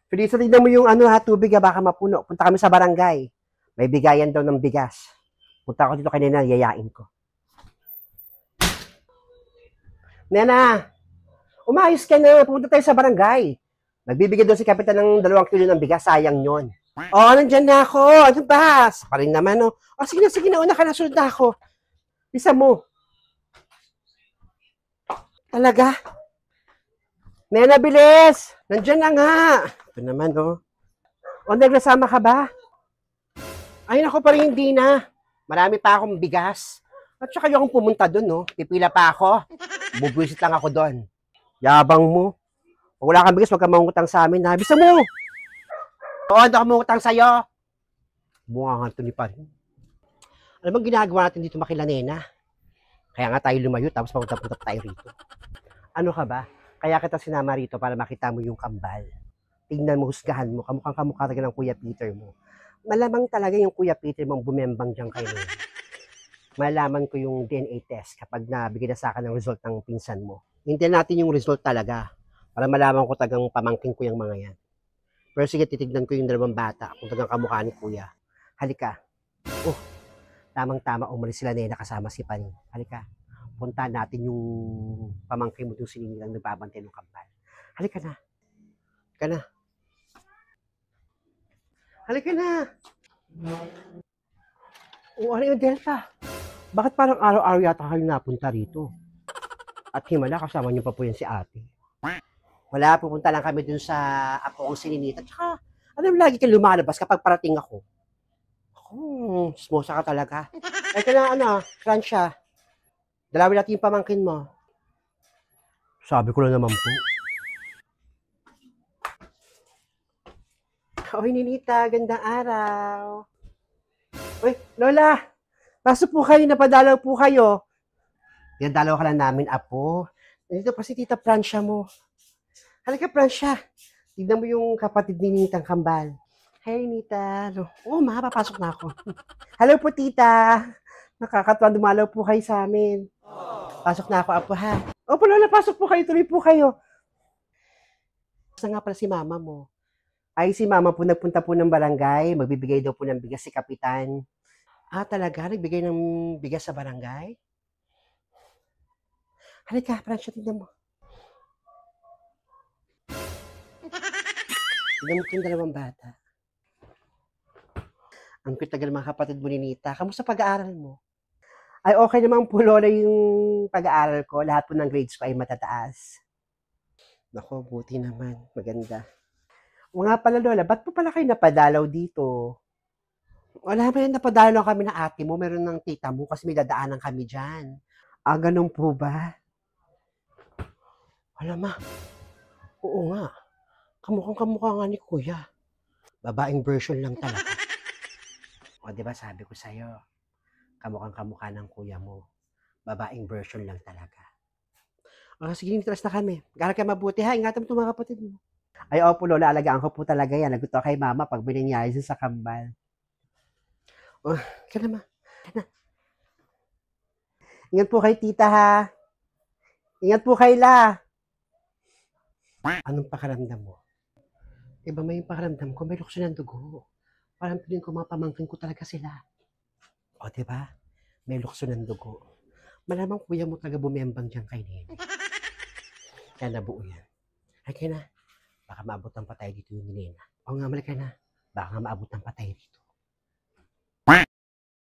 Felisa, tignan mo yung tubig baka mapuno. Punta kami sa barangay. May bigayan daw ng bigas. Punta ako dito kay Nena, yayain ko. Nena, umayos ka na. Pupunta tayo sa barangay. Nagbibigay doon si Kapitan ng 2 kilo ng bigas. Sayang yon. Oh, nandyan na ako. Ano ba? Pa rin naman, oh. Oh, sige na. Una ka na. Sunod na ako. Bisa mo. Talaga? Nena, bilis! Nandyan na nga. Ito naman, oh. O, naglasama ka ba? Ay, naku, parang hindi na. Marami pa akong bigas. At saka yung pumunta doon, no? Pipila pa ako. Bubwisit lang ako doon. Yabang mo. Pag wala kang bigas, wag kang mangutang sa amin, ha? Bisa mo! Oo, hindi ako mangutang sa'yo. Bunga nga ito ni Parin. Ano bang ginagawa natin dito makila Nena? Kaya nga tayo lumayo, tapos papunta tayo rito. Ano ka ba? Kaya kita sinama rito para makita mo yung kambal. Tingnan mo, husgahan mo, kamukha talaga ng Kuya Peter mo. Malamang talaga yung Kuya Peter mong bumembang dyan kayo. Malaman ko yung DNA test kapag nabigay na sa akin ng result ng pinsan mo. Hintayin natin yung result talaga para malaman ko tagang pamangkin ko yung mga yan. Pero sige, titignan ko yung 2 bata kung tagang kamukha ni Kuya. Halika. Oh, tamang-tama umalis sila Nena kasama si Pani. Halika. Punta natin yung pamangkin mo yung sinilang nagbabantay ng kambal. Halika na. Halika na. Halika na. O, ano yung Delta? Bakit parang araw-araw yata kayo napunta rito? At himala, kasama niyo pa po yan si ate. Wala, pupunta lang kami dun sa apo kong sininita. Tsaka, alam, lagi kang lumalabas kapag parating ako. Smosa ka talaga. Ay ka na, Francia. Dalawin natin yung pamangkin mo. Sabi ko lang naman po. Oy, Ninita, gandang araw. Uy, Lola, pasok po kayo, napadalaw po kayo. Yan, dalaw ka lang namin, apo. Nandito pa si Tita Francia mo. Halika, Francia. Tignan mo yung kapatid ni Nitang Kambal. Hey, Nita. Oo, papasok na ako. Hello po, Tita. Nakakatuwa, dumalaw po kayo sa amin. Pasok na ako, apo, ha? Opo, Lola, pasok po kayo. Tuloy po kayo. Basta nga pala si mama mo. Ay, si mama po nagpunta po ng barangay. Magbibigay daw po ng bigas si Kapitan. Ah, talaga? Nagbigay ng bigas sa barangay? Halika, Francia, tignan mo. Tignan mo itong 2 bata. Ang pitagal mga kapatid mo ni Nita. Kamusta pag-aaral mo? Ay, okay naman po, Lola, yung pag-aaral ko. Lahat po ng grades ko ay matataas. Nako, buti naman. Maganda. O nga pala, Lola, ba't po pala kayo napadalaw dito? Wala ba yan, napadalaw kami ng ate mo. Meron ng tita mo kasi may dadaanan kami dyan. Ah, ganun po ba? Wala ma. Oo nga. Kamukha nga ni Kuya. Babaeng version lang talaga. O, diba sabi ko sa'yo, kamukha ng Kuya mo. Babaeng version lang talaga. O, sige, nitras na kami. Gara ka mabuti ha. Ingatan mo itong mga kapatid mo. Ay, opo, Lola. Alagaan ko po talaga yan. Naguto kay Mama pag biningyari sa kambal. Oh, ka naman. Ingat po kay Tita ha. Ingat po kay La. Anong pakaramdam mo? Iba may pakaramdam ko, may lukso ng dugo. Parang piling ko mga pamangkin ko talaga sila. O, diba? May lukso ng dugo. Malamang kuya mo talaga bumembang dyan kay Nene. Kaya nabuo yan. Ay, kaya na. Baka maabutan pa tayo dito yung Nena. O nga, malika na. Baka maabutan pa tayo dito.